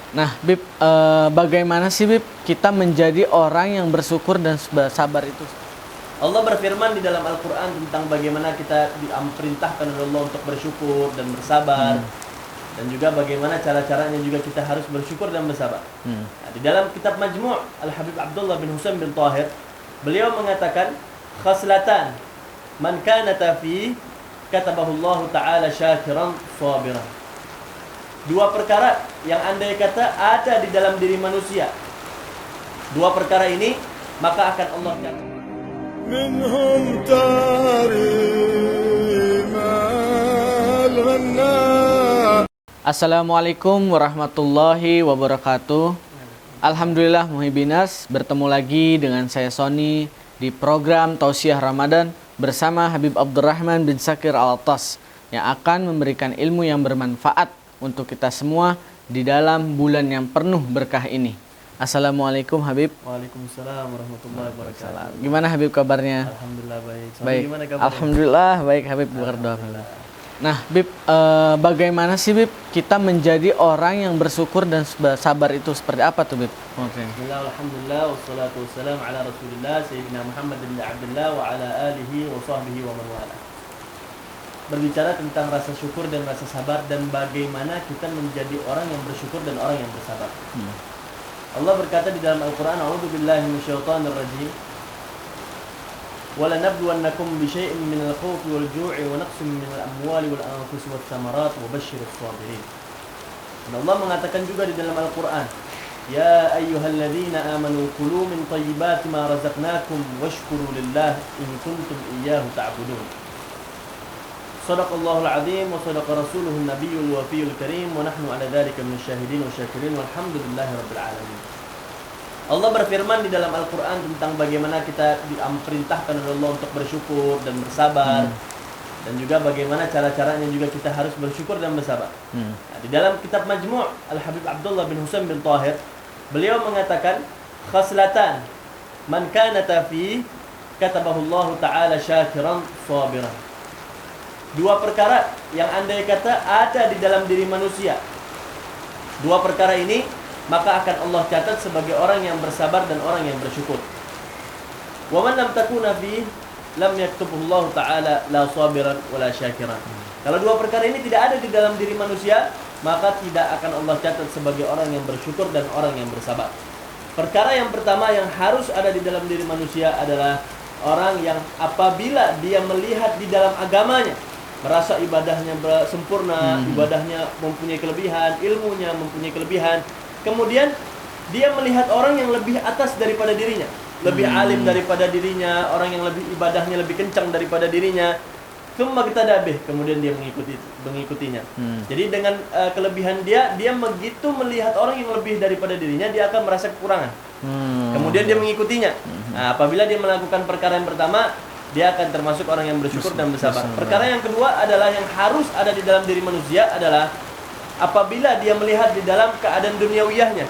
Nah, Bib, bagaimana sih Bib kita menjadi orang yang bersyukur dan sabar itu? Allah berfirman di dalam Al-Quran tentang bagaimana kita diperintahkan oleh Allah untuk bersyukur dan bersabar. Dan juga bagaimana cara-caranya juga kita harus bersyukur dan bersabar. Nah, di dalam kitab Majmu' Al-Habib Abdullah bin Husain bin Tahir, beliau mengatakan, khaslatan man kanata fi katabahullahu ta'ala syakiran sabiran. Dua perkara yang andai kata ada di dalam diri manusia. Dua perkara ini maka akan Allah catat. منهم تاريما الغناء. Assalamualaikum warahmatullahi wabarakatuh. Alhamdulillah Muhibbinas, bertemu lagi dengan saya Sony di program Tausiah Ramadan bersama Habib Abdurrahman bin Sakir Al-Attas yang akan memberikan ilmu yang bermanfaat untuk kita semua di dalam bulan yang penuh berkah ini. Assalamualaikum Habib. Waalaikumsalam warahmatullahi wabarakatuh. Gimana Habib kabarnya? Alhamdulillah baik. Baik. Gimana kabarnya? Alhamdulillah baik Habib, berdoa. Nah, Bib, bagaimana sih Bib kita menjadi orang yang bersyukur dan sabar itu seperti apa tuh Bib? Bismillah, alhamdulillah, wassalatu wassalam ala rasulillah Sayyidina Muhammad bin Abdullah wa ala alihi wa sahbihi wa man wala. Berbicara tentang rasa syukur dan rasa sabar dan bagaimana kita menjadi orang yang bersyukur dan orang yang bersabar. Allah berkata di dalam Al-Quran, A'udzubillahi minasyaitonir rajim. وَلَنَبْلُوَنَّكُمْ بِشَيْءٍ مِنَ الْخَوْفِ وَالْجُوعِ وَنَقْصٍ مِنَ الْأَمْوَالِ وَالْأَنفُسِ وَالثَّمَرَاتِ وَبَشِّرِ الصَّابِرِينَ. Dan Allah mengatakan juga di dalam Al-Quran, Ya ayyuhalladzina amanu kulu min tayyibati ma razaqnakum washkuru lillah in kuntum iyyahu ta'budun. Shadaqallahul azim wa shadaqa rasuluhun nabiyyul wafiyul karim wa nahnu ala dzalika minasyahidin wa syakirin walhamdulillahi rabbil alamin. Allah berfirman di dalam Al-Quran tentang bagaimana kita diperintahkan oleh Allah untuk bersyukur dan bersabar. Dan juga bagaimana cara-caranya juga kita harus bersyukur dan bersabar. Nah, di dalam kitab Majmu' Al-Habib Abdullah bin Husain bin Tahir, beliau mengatakan, khaslatan man kanata fi katabahullahu ta'ala syakiran sabiran. Dua perkara yang andai kata ada di dalam diri manusia. Dua perkara ini maka akan Allah catat sebagai orang yang bersabar dan orang yang bersyukur. Wa man lam takuna fi lam yaktubullahu ta'ala la sabiran wala syakiran. Kalau dua perkara ini tidak ada di dalam diri manusia, maka tidak akan Allah catat sebagai orang yang bersyukur dan orang yang bersabar. Perkara yang pertama yang harus ada di dalam diri manusia adalah orang yang apabila dia melihat di dalam agamanya, merasa ibadahnya sempurna, ibadahnya mempunyai kelebihan, ilmunya mempunyai kelebihan, kemudian dia melihat orang yang lebih atas daripada dirinya, lebih alim daripada dirinya, orang yang lebih ibadahnya lebih kencang daripada dirinya, kemudian dia mengikutinya. Jadi dengan kelebihan dia begitu melihat orang yang lebih daripada dirinya, dia akan merasa kekurangan. Kemudian dia mengikutinya. Nah, apabila dia melakukan perkara yang pertama, dia akan termasuk orang yang bersyukur dan bersabar. Perkara yang kedua adalah yang harus ada di dalam diri manusia adalah apabila dia melihat di dalam keadaan duniawiyahnya,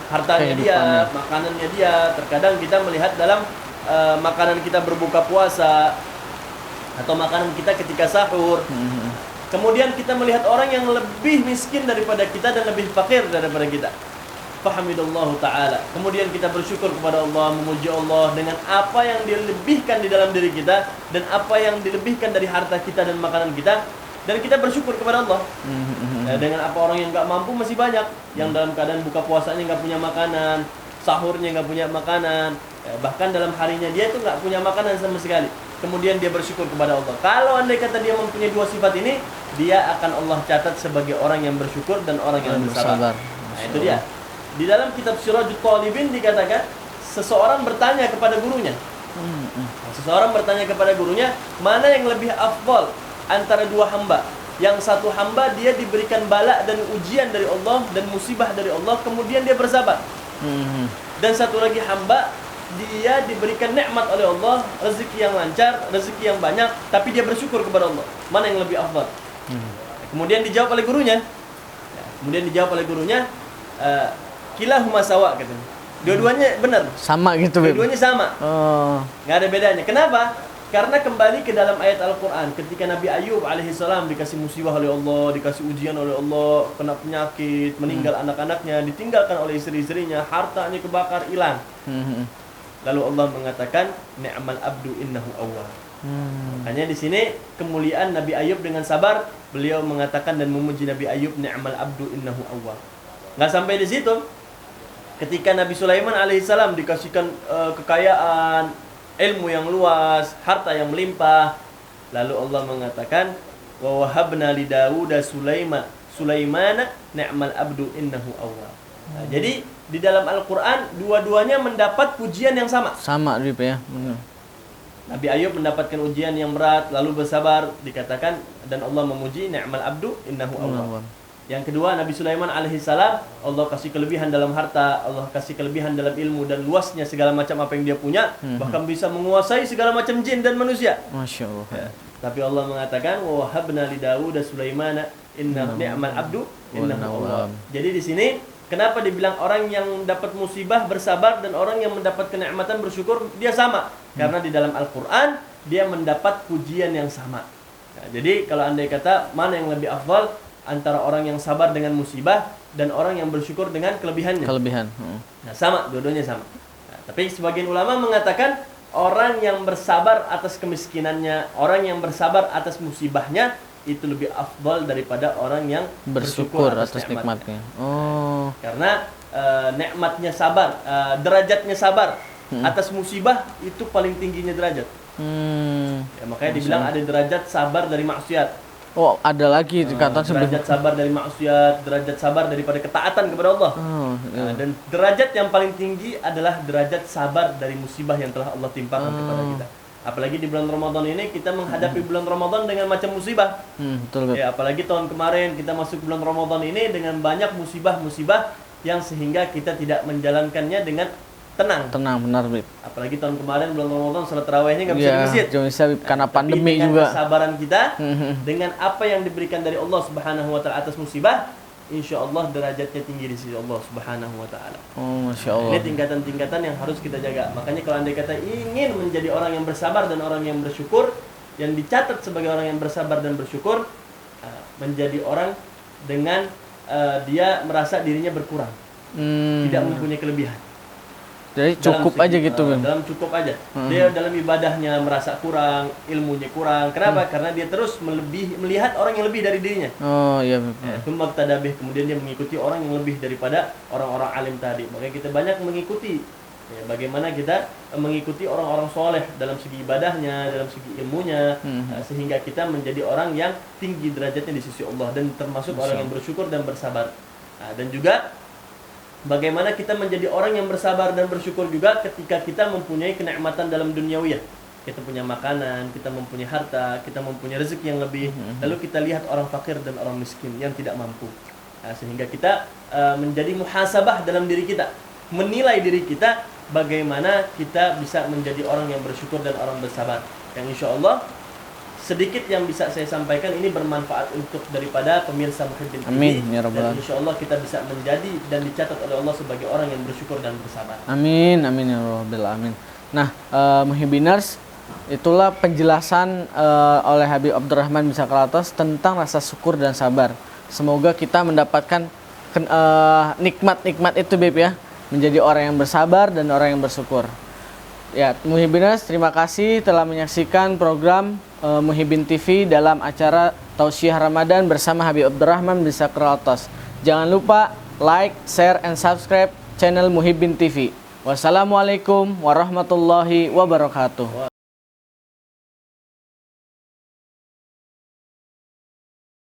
hartanya dia, makanannya dia. Terkadang kita melihat dalam makanan kita berbuka puasa atau makanan kita ketika sahur. Kemudian kita melihat orang yang lebih miskin daripada kita dan lebih fakir daripada kita. Fahamidallahu ta'ala. Kemudian kita bersyukur kepada Allah, memuji Allah dengan apa yang dilebihkan di dalam diri kita dan apa yang dilebihkan dari harta kita dan makanan kita, dan kita bersyukur kepada Allah. Dengan apa orang yang nggak mampu masih banyak, yang dalam keadaan buka puasanya nggak punya makanan, sahurnya nggak punya makanan, bahkan dalam harinya dia itu nggak punya makanan sama sekali. Kemudian dia bersyukur kepada Allah. Kalau andai kata dia mempunyai dua sifat ini, dia akan Allah catat sebagai orang yang bersyukur dan orang yang bersabar. Nah, itu dia. Di dalam kitab Sirajut Talibin dikatakan, seseorang bertanya kepada gurunya. Seseorang bertanya kepada gurunya, mana yang lebih afdal antara dua hamba? Yang satu hamba dia diberikan bala dan ujian dari Allah dan musibah dari Allah, kemudian dia bersabar. Dan satu lagi hamba, dia diberikan nikmat oleh Allah, rezeki yang lancar, rezeki yang banyak, tapi dia bersyukur kepada Allah. Mana yang lebih afdal? Kemudian dijawab oleh gurunya. Kilahuma sawa, katanya. Dua-duanya benar. Sama gitu, Beb. Dua-duanya sama. Nggak ada bedanya. Kenapa? Karena kembali ke dalam ayat Al-Quran, ketika Nabi Ayub alaihissalam dikasih musibah oleh Allah, dikasih ujian oleh Allah, kena penyakit, meninggal anak-anaknya, ditinggalkan oleh istri-istrinya, hartanya kebakar, hilang. Lalu Allah mengatakan, ni'mal abdu innahu awwab. Makanya di sini kemuliaan Nabi Ayub dengan sabar, beliau mengatakan dan memuji Nabi Ayub, ni'mal abdu innahu awwab. Nggak sampai di situ. Ketika Nabi Sulaiman alaihissalam dikasihkan kekayaan, ilmu yang luas, harta yang melimpah, lalu Allah mengatakan, wa wahabna li Dawuda Sulaimana ni'mal abdu innahu awwab. Nah, jadi di dalam Al-Qur'an dua-duanya mendapat pujian yang sama. Sama Rip ya. Nabi Ayub mendapatkan ujian yang berat, lalu bersabar, dikatakan, dan Allah memuji ni'mal abdu innahu awwab. Yang kedua, Nabi Sulaiman alaihissalam, Allah kasih kelebihan dalam harta, Allah kasih kelebihan dalam ilmu dan luasnya segala macam apa yang dia punya, bahkan bisa menguasai segala macam jin dan manusia. Masya Allah. Ya. Tapi Allah mengatakan, wa wahabna li Dawuda Sulaimana ni'mal abdu innahu awwab. Jadi di sini kenapa dibilang orang yang dapat musibah bersabar dan orang yang mendapat kenikmatan bersyukur dia sama? Karena di dalam Al-Qur'an dia mendapat pujian yang sama. Nah, jadi kalau andai kata mana yang lebih afdal antara orang yang sabar dengan musibah dan orang yang bersyukur dengan kelebihannya. Nah, sama, dua-duanya sama. Nah, tapi sebagian ulama mengatakan orang yang bersabar atas kemiskinannya, orang yang bersabar atas musibahnya itu lebih afdal daripada orang yang bersyukur atas nikmatnya. Oh. Karena nikmatnya sabar, derajatnya sabar atas musibah itu paling tingginya derajat. Ya, makanya dibilang ada derajat sabar dari maksiat. Oh, ada lagi dikatakan derajat sabar dari maksiat, derajat sabar daripada ketaatan kepada Allah. Nah, dan derajat yang paling tinggi adalah derajat sabar dari musibah yang telah Allah timpakan kepada kita. Apalagi di bulan Ramadan ini kita menghadapi bulan Ramadan dengan macam musibah. Betul. Ya, apalagi tahun kemarin kita masuk bulan Ramadan ini dengan banyak musibah-musibah yang sehingga kita tidak menjalankannya dengan tenang. Benar, Bib. Apalagi tahun kemarin bulan Ramadan salat tarawihnya nggak bisa di masjid. Bisa, karena pandemi dengan juga. Kesabaran kita dengan apa yang diberikan dari Allah Subhanahu wa taala atas musibah, insya Allah derajatnya tinggi di sisi Allah Subhanahu wa taala. Oh, Masya Allah. Ini tingkatan-tingkatan yang harus kita jaga. Makanya kalau andai kata ingin menjadi orang yang bersabar dan orang yang bersyukur, yang dicatat sebagai orang yang bersabar dan bersyukur, menjadi orang dengan dia merasa dirinya berkurang, tidak mempunyai kelebihan. Jadi cukup aja gitu, Bim. Dalam cukup aja. Dia dalam ibadahnya merasa kurang, ilmunya kurang. Kenapa? Karena dia terus melihat orang yang lebih dari dirinya. Oh iya, Bim. Kemudian dia mengikuti orang yang lebih daripada orang-orang alim tadi. Makanya kita banyak mengikuti bagaimana kita mengikuti orang-orang soleh dalam segi ibadahnya, dalam segi ilmunya, sehingga kita menjadi orang yang tinggi derajatnya di sisi Allah dan termasuk orang yang bersyukur dan bersabar. Dan juga bagaimana kita menjadi orang yang bersabar dan bersyukur juga ketika kita mempunyai kenikmatan dalam duniawiyah. Kita punya makanan, kita mempunyai harta, kita mempunyai rezeki yang lebih. Lalu kita lihat orang fakir dan orang miskin yang tidak mampu. Sehingga kita menjadi muhasabah dalam diri kita, menilai diri kita bagaimana kita bisa menjadi orang yang bersyukur dan orang bersabar. Yang insya Allah sedikit yang bisa saya sampaikan ini bermanfaat untuk daripada pemirsa Muhibbin TV. Amin ya rabbal alamin. alamin. Insyaallah kita bisa menjadi dan dicatat oleh Allah sebagai orang yang bersyukur dan bersabar. Amin ya rabbal alamin. Nah, Muhibbiners, itulah penjelasan oleh Habib Abdurrahman bin Sakratos tentang rasa syukur dan sabar. Semoga kita mendapatkan nikmat-nikmat itu, Beb ya, menjadi orang yang bersabar dan orang yang bersyukur. Ya, Muhibbiners, terima kasih telah menyaksikan program Muhibbin TV dalam acara Tausiah Ramadan bersama Habib Abdurrahman bin Sakratos. Jangan lupa like, share, and subscribe channel Muhibbin TV. Wassalamualaikum warahmatullahi wabarakatuh.